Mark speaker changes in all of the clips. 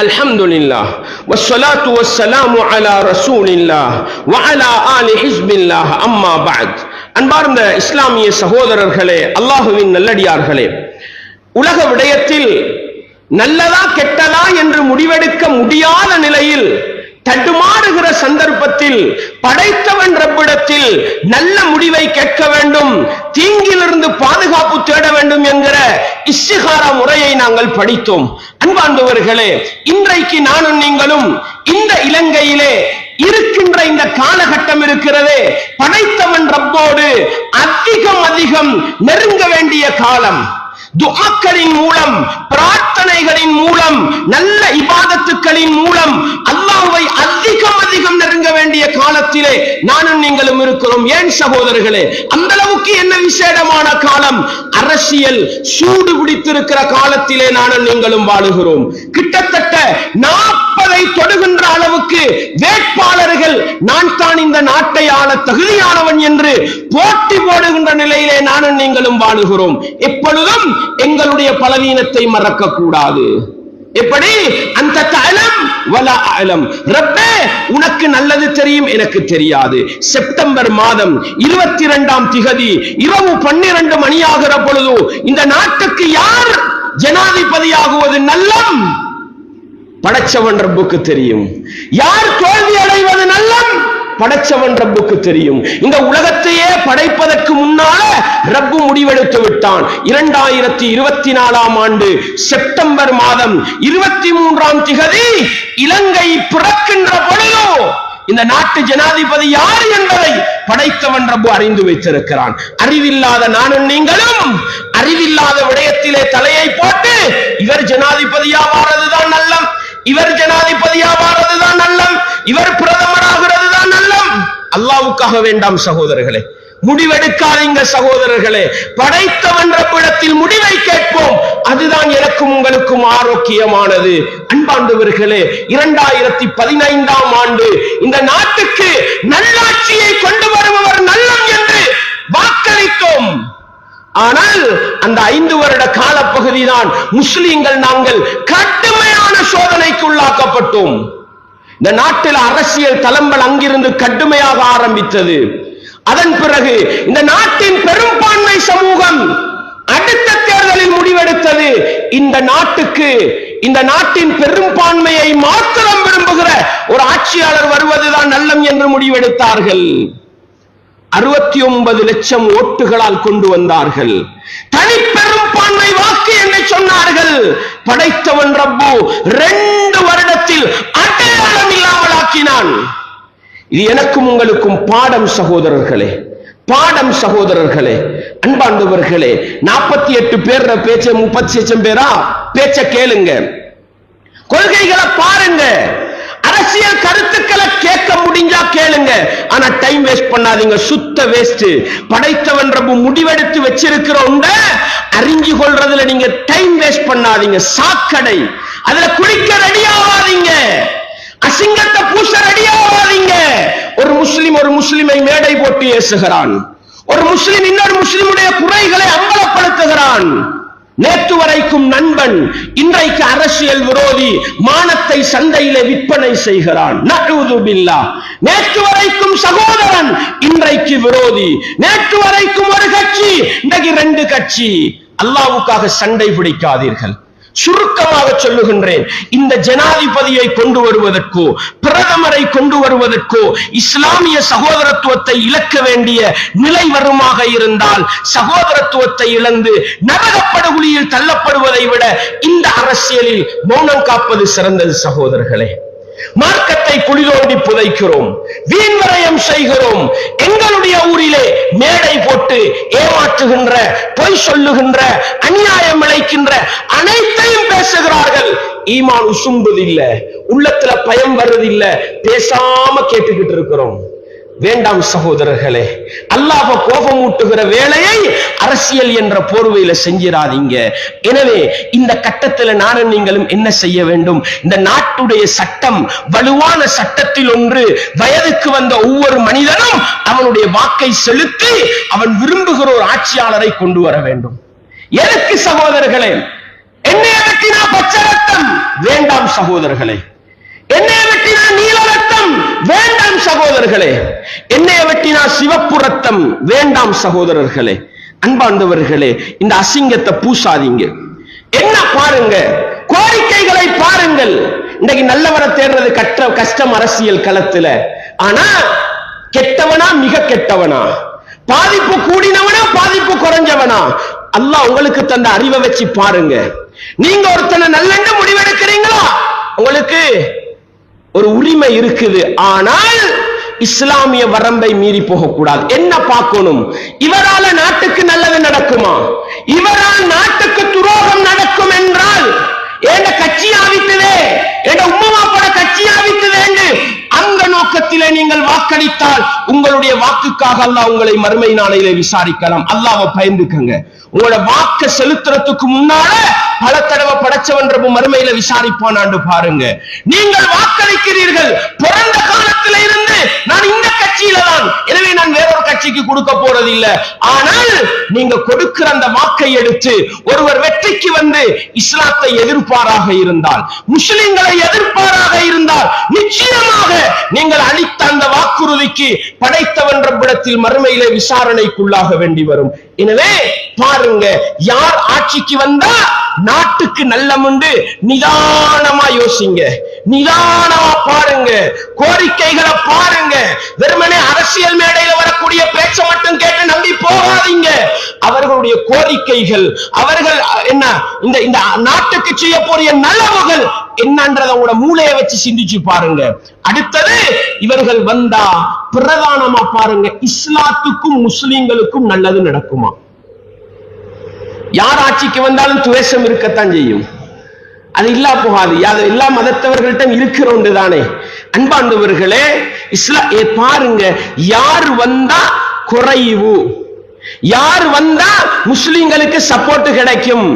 Speaker 1: அல்ஹம்துலில்லாஹ் வஸ்ஸலாத்து வஸ்ஸலாமு அலா ரசூலில்லாஹ் வ அலா ஆலி ஹிஸ்பில்லாஹ் அம்மா பஅத். அன்பார்ந்த இஸ்லாமிய சகோதரர்களே, அல்லாஹ்வின் நல்லடியார்களே, உலக விடயத்தில் நல்லதா கெட்டதா என்று முடிவெடுக்க முடியாத நிலையில் தடுமாறுகிற சந்தர்ப்பத்தில் படைத்தவன் ரப்பிடத்தில் நல்ல முடிவை கேட்க வேண்டும், தீங்கிலிருந்து பாதுகாப்பு தேட வேண்டும் என்கிற இஸ்திகாரா முறையை நாங்கள் படித்தோம். அன்பார்ந்தவர்களே, இன்றைக்கு நானும் நீங்களும் இந்த இலங்கையிலே இருக்கின்ற இந்த காலகட்டம் இருக்கிறதே, படைத்தவன் ரப்போடு அதிகம் நெருங்க வேண்டிய காலம். துஆக்களின் மூலம், பிரார்த்தனைகளின் மூலம், நல்ல இபாதத்துக்களின் மூலம் அல்லாஹ்வை அதிகம் நெருங்க வேண்டிய காலத்திலே நானும் நீங்களும் இருக்கிறோம். ஏன் சகோதரர்களே, அந்த அளவுக்கு என்ன விசேடமான காலம்? அரசியல் சூடு பிடித்திருக்கிற காலத்திலே நானும் நீங்களும் வாழுகிறோம். கிட்டத்தட்ட 40 தொடுகின்ற அளவுக்கு வேட்பாளர்கள் நான் தான் இந்த நாட்டை ஆள தகுதியானவன் என்று போட்டி போடுகின்ற நிலையிலே நானும் நீங்களும் வாழுகிறோம். எப்பொழுதும் எங்களுடைய பலவீனத்தை மறக்க கூடாது. எப்படி? அந்த தஅலம் வலா அலம், ரப்பே உனக்கு நல்லது தெரியும், எனக்கு தெரியாது. செப்டம்பர் மாதம் 22ஆம் திகதி இரவு 12 மணியாகிற பொழுது இந்த நாட்டுக்கு யார் ஜனாதிபதியாகுவது நல்லம்? படைச்சவன் ரப்புக்கு தெரியும். யார் தோல்வி அடைவது நல்லம்? படைச்சவன் ரப்புக்கு தெரியும். இந்த உலகத்தையே படைப்பதற்கு முன்னால ரப்பு முடிவெடுத்து விட்டான். 2024ஆம் ஆண்டு செப்டம்பர் மாதம் 23ஆம் திகதி இலங்கை பிறக்கின்ற பொழுது இந்த நாட்டு ஜனாதிபதி யார் என்பதை படைத்தவன் ரப்பு அறிந்து வைத்திருக்கிறான். அறிவில்லாத நானும் நீங்களும் அறிவில்லாத விடயத்திலே தலையை போட்டு இவர் ஜனாதிபதியாவாரதுதான் நல்லம், இவர் ஜனாதிபதியாவாரதுதான் நல்லம், இவர் பிரதமராகிறது தான் நல்லம். அல்லாஹ்வுக்காக வேண்டாம் சகோதரர்களே, முடிவெடுக்காதீங்க சகோதரர்களே. படைத்தவன் ரப்பிடத்தில் முடிவை கேட்போம், அதுதான் எனக்கும் உங்களுக்கும் ஆரோக்கியமானது. அன்பார்ந்தவர்களே, 2015ஆம் ஆண்டு இந்த நாட்டுக்கு நல்லாட்சியை கொண்டு வருபவர் நல்லம் என்று வாக்களித்தோம். ஆனால் அந்த 5 வருட காலப்பகுதி தான் முஸ்லிம்கள் நாங்கள் கடுமையான சோதனைக்கு உள்ளாக்கப்பட்டோம். இந்த நாட்டில் அரசியல் தளம்பல் அங்கிருந்து கடுமையாக ஆரம்பித்தது. அதன் பிறகு இந்த நாட்டின் பெரும்பான்மை சமூகம் அடுத்த தேர்தலில் முடிவெடுத்தது, இந்த நாட்டுக்கு இந்த நாட்டின் பெரும்பான்மையை மாத்திரம் விரும்புகிற ஒரு ஆட்சியாளர் வருவதுதான் நல்லம் என்று முடிவெடுத்தார்கள். 69 லட்சம் ஓட்டுகளால் கொண்டு வந்தார்கள். தனி பெரும்பான்மை வாக்கு என்று சொன்னார்கள். படைத்தவன் ரப்பு 2 வருடத்தில் அடையாளம் இல்லாமல் ஆக்கினான். இது எனக்கும் உங்களுக்கும் பாடம் சகோதரர்களே, பாடம் சகோதரர்களே. அன்பார்ந்தவர்களே, 48 பேர் பேச்ச 30 லட்சம் பேரா பேச்ச கேளுங்க, கொள்கைகளை பாருங்க, அரசியல் கருத்துக்களை கேட்க முடிஞ்சா கேளுங்க. ஆனா டைம் வேஸ்ட் பண்ணாதீங்க, சுத்த வேஸ்ட். படைத்தவன் ரப்பு முடிவெடுத்து வச்சிருக்கிற ஒன்றை அறிஞ்சு கொள்றதுல நீங்க டைம் வேஸ்ட் பண்ணாதீங்க. சாக்கடை, அதுல குளிக்க ரெடி ஆகாதீங்க, அசிங்கத்தை பூச ரெடி ஆகாதீங்க. ஒரு முஸ்லிம் ஒரு முஸ்லிமை மேடை போட்டு ஏசுகிறான், ஒரு முஸ்லிம் இன்னொரு முஸ்லிமுடைய குறைகளை அம்பலப்படுத்துகிறான். நேற்று வரைக்கும் நண்பன், இன்றைக்கு அரசியல் விரோதி, மானத்தை சந்தையிலே விற்பனை செய்கிறான். நஅூது பில்லாஹ். நேற்று வரைக்கும் சகோதரன், இன்றைக்கு விரோதி. நேற்று வரைக்கும் ஒரு கட்சி, இன்றைக்கு 2 கட்சி. அல்லாஹ்வுக்காக சண்டை பிடிக்காதீர்கள். சுருக்கமாக சொல்லுகின்றேன், இந்த ஜனாதிபதியை கொண்டு வருவதற்கோ பிரதமரை கொண்டு வருவதற்கோ இஸ்லாமிய சகோதரத்துவத்தை இழக்க வேண்டிய நிலை வருமாக இருந்தால் சகோதரத்துவத்தை இழந்து நரகப்படுகொலியில் தள்ளப்படுவதை விட இந்த அரசியலில் மௌனம் காப்பது சிறந்தது சகோதரர்களே. மார்க்கத்தை குளிதோண்டி புதைக்கிறோம், வீண்வரையம் செய்கிறோம். எங்களுடைய ஊரிலே மேடை போட்டு ஏமாற்றுகின்ற, பொய் சொல்லுகின்ற, அநியாயம் இழைக்கின்ற அனைத்தையும் பேசுகிறார்கள். ஈமான் உசும்புதில்லை, உள்ளத்துல பயம் வருவதில்லை, பேசாம கேட்டுக்கிட்டு இருக்கிறோம். வேண்டாம் சகோதரர்களே, அல்லாஹ்வை கோபமூட்டுகிற வேலையை அரசியல் என்ற போர்வையில செஞ்சிராதீங்க. எனவே இந்த கட்டத்தில் நானும் நீங்களும் என்ன செய்ய வேண்டும்? இந்த நாட்டுடைய சட்டம் வலுவான சட்டத்தில் ஒன்று, வயதுக்கு வந்த ஒவ்வொரு மனிதனும் அவனுடைய வாக்கை செலுத்தி அவன் விரும்புகிற ஒரு ஆட்சியாளரை கொண்டு வர வேண்டும். எதற்கு சகோதரர்களே? என்னை பற்றி நான் பச்சை ரத்தம் வேண்டாம் சகோதரர்களே. எண்ணெயை வெட்டினா நீல ரத்தம் வேண்டாம் சகோதரர்களே. எண்ணெயை வெட்டினா சிவப்பு ரத்தம் வேண்டாம் சகோதரர்களே. அன்பார்ந்தவர்களே, இந்த அசிங்கத்தை பூசாதீங்க. என்ன பாருங்க, கோரிக்கைகளை பாருங்கள். இன்னைக்கு நல்லவரை தேடுறது கஷ்டம் அரசியல் களத்துல. ஆனா கெட்டவனா மிக கெட்டவனா, பாதிப்பு கூடினவனா பாதிப்பு குறைஞ்சவனா, அல்லாஹ் உங்களுக்கு தந்த அறிவை வச்சு பாருங்க. நீங்க ஒருத்தனை நல்லெண்ண முடிவெடுக்கிறீங்களா, உங்களுக்கு ஒரு உரிமை இருக்குது. ஆனால் இஸ்லாமிய வரம்பை மீறி போகக்கூடாது. என்ன பார்க்கணும், இவரால நாட்டுக்கு நல்லது நடக்குமா, இவரால் நாட்டுக்கு துரோகம் நடக்கும் என்றால் எங்க கட்சி ஆவித்ததே, எங்க உம்மாப்பட கட்சி ஆவித்ததே, அந்த நோக்கத்திலே நீங்கள் வாக்களித்தால் உங்களுடைய வாக்குக்காக அல்லாஹ் உங்களை மறுமை நாளையிலே விசாரிக்கலாம். அல்லாஹ்வை பயந்துக்கங்க. உங்களோட வாக்கு செலுத்துறதுக்கு முன்னால பல தடவை படைச்சவன் மறுமையில விசாரிப்பான் பாருங்க. நீங்கள் வாக்களிக்கிறீர்கள், பிறந்த காலத்தில இருந்து நான் இந்த கட்சியில தான், எனவே நான் வேறொரு கட்சிக்கு கொடுக்க போறது இல்ல. ஆனால் நீங்க கொடுக்கிற அந்த வாக்கை எடுத்து ஒருவர் வெற்றிக்கு வந்து இஸ்லாத்தை எதிர்ப்பாராக இருந்தால், முஸ்லிம்களை எதிர்ப்பாராக இருந்தால், நிச்சயமாக நீங்கள் அளித்த அந்த வாக்குறுதிக்கு படைத்தவன் ரப்பிடத்தில் மறுமையிலே விசாரணைக்குள்ளாக வேண்டி வரும். எனவே பாருங்க, யார் ஆட்சிக்கு வந்தா நாட்டுக்கு நல்லமுண்டு, நிதானமா யோசிங்க, நிதானமா பாருங்க, கோரிக்கைகளை பாருங்க. வெறுமனே அரசியல் மேடையில் வரக்கூடிய பேச்ச மட்டும் கேட்டு நம்பி போகாதீங்க. அவர்களுடைய கோரிக்கைகள், அவர்கள் என்ன இந்த நாட்டுக்கு செய்ய போறிய நலவுகள் என்னன்றத உங்களோட மூளையை வச்சு சிந்திச்சு பாருங்க. அடுத்தது, இவர்கள் வந்தா பிரதானமா பாருங்க, இஸ்லாத்துக்கும் முஸ்லிம்களுக்கும் நல்லது நடக்குமா? யார் ஆட்சிக்கு வந்தாலும் துவேஷம் இருக்கத்தான் செய்யும், அது இல்லா போகாது. எல்லா மதத்தவர்கள்ட்ட இருக்கிற ஒன்று தானே. அன்பார்ந்தவர்களே, பாருங்க, யார் வந்தா குறைவு, யார் வந்தா முஸ்லிம்களுக்கு சப்போர்ட் கிடைக்கும்,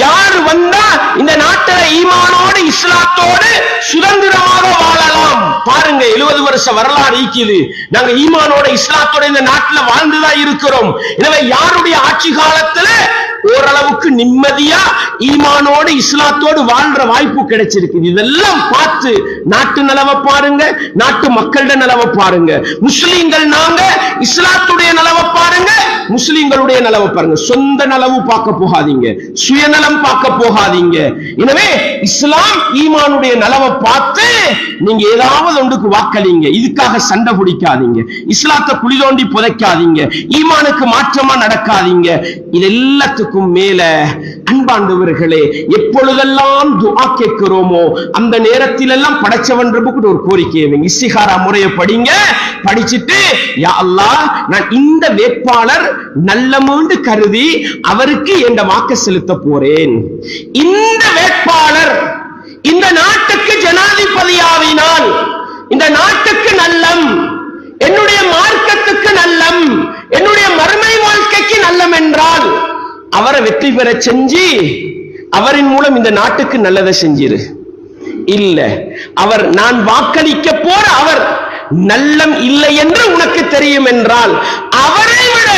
Speaker 1: யார் வந்தா இந்த நாட்டில் ஈமானோடு இஸ்லாத்தோடு சுதந்திரமாக வாழலாம். பாருங்க, 70 வருஷ வரலாறு இருக்குது. நாங்க ஈமானோட இஸ்லாத்தோட இந்த நாட்டில் வாழ்ந்துதான் இருக்கிறோம். எனவே யாருடைய ஆட்சி காலத்துல ஓரளவுக்கு நிம்மதியா ஈமானோடு இஸ்லாத்தோடு வாழ்ற வாய்ப்பு கிடைச்சிருக்கு. இதெல்லாம் பார்த்து நாட்டு நலவை பாருங்க, நாட்டு மக்களோட நலவை பாருங்க. முஸ்லிம்கள் நாங்க இஸ்லாத்துடைய நலவை பாருங்க, முஸ்லிம்களுடைய நலவை பாருங்க. சொந்த நலவு பார்க்க போகாதீங்க, சுயநலம் பார்க்க போகாதீங்க. எனவே இஸ்லாம் ஈமானுடைய நலவை பார்த்து நீங்க ஏதாவது ஒன்றுக்கு வாக்களிங்க. இதுக்காக சண்டை பிடிக்காதீங்க, இஸ்லாத்தை குழி தோண்டி புதைக்காதீங்க, ஈமானுக்கு மாற்றமா நடக்காதீங்க. இது எல்லாத்துக்கும் மேல அன்பாண்டவர்களே, எப்பொழுதெல்லாம் துஆ கேட்கிறோமோ அந்த நேரத்தில் எல்லாம் படைச்சவன் ரப்புக்கு ஒரு கோரிக்கையை வைங்க. இஸ்திகாரா முறையை படிங்க. படிச்சிட்டு, யா அல்லாஹ், நான் இந்த வேட்பாளர் நல்லமூண்டு கருதி அவருக்கு என்ற வாக்கு செலுத்த போறேன். இந்த வேட்பாளர் இந்த நாட்டுக்கு ஜனாதிபதியாவினால் இந்த நாட்டுக்கு நல்லம், என்னுடைய மார்க்கத்துக்கு நல்லம், என்னுடைய மறுமை வாழ்க்கைக்கு நல்லம் என்றால் அவரை வெற்றி பெற செஞ்சு அவரின் மூலம் இந்த நாட்டுக்கு நல்லதை செஞ்சிரு. இல்ல, அவர் நான் வாக்களிக்க போற அவர் நல்லம் இல்லை என்று உனக்கு தெரியும் என்றால், அவரை விட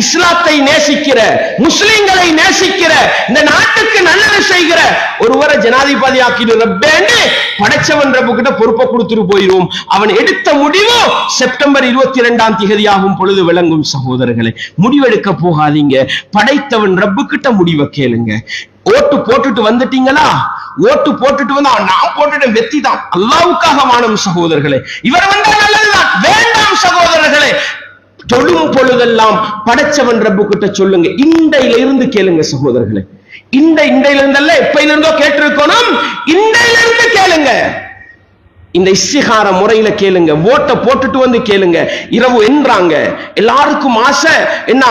Speaker 1: இஸ்லாத்தை நேசிக்கிற, முஸ்லிம்களை நேசிக்கிற, இந்த நாட்டுக்கு நல்லது செய்கிற ஒருவரை ஜனாதிபதி ஆக்கிடு ரப்பேன்னு படைச்சவன் ரப்பு கிட்ட பொறுப்பை கொடுத்துட்டு போயிரும். அவன் எடுத்த முடிவு செப்டம்பர் 22ஆம் தேதி ஆகும் பொழுது விளங்கும். சகோதரர்களை, முடிவெடுக்க போகாதீங்க, படைத்தவன் ரப்பு கிட்ட முடிவை கேளுங்க. ஓட்டு போட்டுட்டு வந்துட்டீங்களா, ஓட்டு போட்டுட்டு வந்தா நான் போட்டுட்டேன் வெத்தி தான், அல்லாஹ்வுக்காக வாழும் சகோதரர்களே. இவர் வந்தா நல்லதுதான், வேண்டாம் சகோதரர்களே. தொழும் பொழுதெல்லாம் படைச்சவன் ரப்பு கிட்ட சொல்லுங்க, இண்டையில இருந்து கேளுங்க சகோதரர்களே. இண்டையில இருந்தல்ல, எப்பையில இருந்தோ கேட்டிருக்கணும், இண்டையில இருந்து கேளுங்க. இந்த இஸ்திகார முறையில கேளுங்க, ஓட்ட போட்டுட்டு வந்து கேளுங்க. இரவு என்றாங்க எல்லாருக்கும் ஆசை என்ன,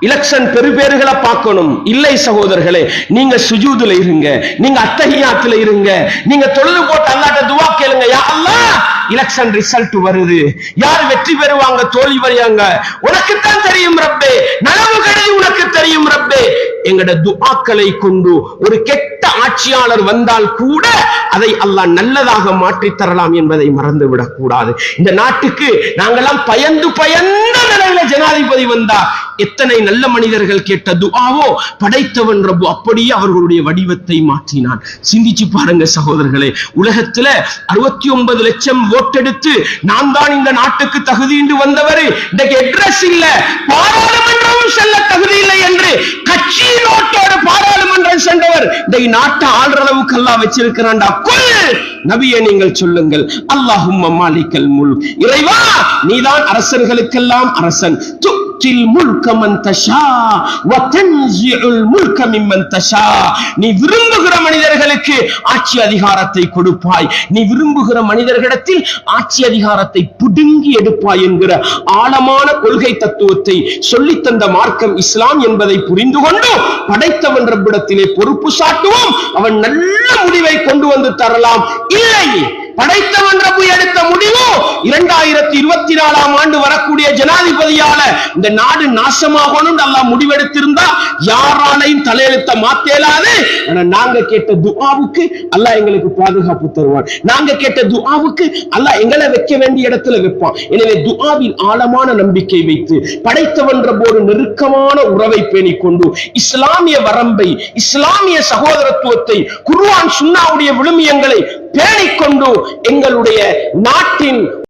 Speaker 1: எலெக்ஷன் பெருபேறுகளை பார்க்கணும். இல்லை சகோதரர்களே, நீங்க சுஜூதுல இருங்க, நீங்க அத்தஹியாத்துல இருங்க, நீங்க தொழுது போட்டு அல்லாஹ்ட்ட துஆ கேளுங்க. யா அல்லாஹ், எலெக்ஷன் ரிசல்ட் வருது, யார் வெற்றி பெறுவாங்க தோல்வி வருவாங்க உனக்குத்தான் தெரியும் ரப்பே, நனவு கதை உனக்கு தெரியும் ரப்பே. எங்கட துஆக்களை கொண்டு ஒரு கெட்ட ஆட்சியாளர் வந்தால் கூட அதை அல்லாஹ் நல்லதாக மாற்றி தரலாம் என்பதை மறந்துவிடக் கூடாது. இந்த நாட்டுக்கு நாங்கெல்லாம் பயந்து பயந்த நிலையில ஜனாதிபதி வந்தார். எத்தனை நல்ல மனிதர்கள் கேட்ட துஆவோ படைத்தவன் ரப்பு அப்படியே அவர்களுடைய வடிவத்தை மாற்றினான். சிந்திச்சு பாருங்க சகோதரர்களே, உலகத்துல 69 லட்சம் ஓட்டெடுத்து நான் தான் இந்த நாட்டுக்கு தகுதியின்றி வந்தவர், இன்றைக்கு அட்ரஸ் இல்ல, பாராளுமன்றமும் செல்ல தகுதி இல்லை என்று கட்சி நோட்டோடு பாராளுமன்றம் சென்றவர் இந்த நாட்டை ஆள்ற அளவுக்கு அல்லாஹ் வச்சிருக்கிறான்டா. குல் நபியே நீங்கள் சொல்லுங்கள், அல்லாஹும்ம மாலிகல் முல்க், இறைவா நீதான் அரசர்களுக்கெல்லாம் அரசன், துத்தில் முல்க மன் தஷா வ தன்ஸிஉல் முல்க மிம்மன் தஷா, நீ விரும்புகிற மனிதர்களுக்கு ஆட்சி அதிகாரத்தை கொடுப்பாய், நீ விரும்புகிற மனிதர்களிடத்தில் ஆட்சி அதிகாரத்தை புடுங்கி எடுப்பாய் என்கிற ஆழமான கொள்கை தத்துவத்தை சொல்லித் தந்த மார்க்கம் இஸ்லாம் என்பதை புரிந்து கொண்டு படைத்தவன் ரப்பிடத்திலே பொறுப்பு சாட்டுவோம். அவன் நல்ல முடிவை கொண்டு வந்து தரலாம். இல்லை, படைத்தவன் ரப்பு எடுத்த முடிவு 2024 ஆண்டு வரக்கூடிய ஜனாதிபதியால இந்த நாடு நாசமாகணும் அல்லாஹ் முடிவெடுத்திருந்தா யாராலையும் தலையெழுத்த மாத்தேலாது. ஆனா நாங்க கேட்ட துஆவுக்கு அல்லாஹ் எங்களுக்கு பாதுகாப்பு தருவான், நாங்க கேட்ட துஆவுக்கு அல்லாஹ் எங்களை வைக்க வேண்டிய இடத்துல வைப்பான். எனவே துஆவில் ஆழமான நம்பிக்கை வைத்து படைத்தவன் ரப்போடு நெருக்கமான உறவை பேணிக்கொண்டு இஸ்லாமிய வரம்பை, இஸ்லாமிய சகோதரத்துவத்தை, குர்ஆன் சுன்னாவுடைய விழுமியங்களை பேணிக்கொண்டு எங்களுடைய நாட்டின்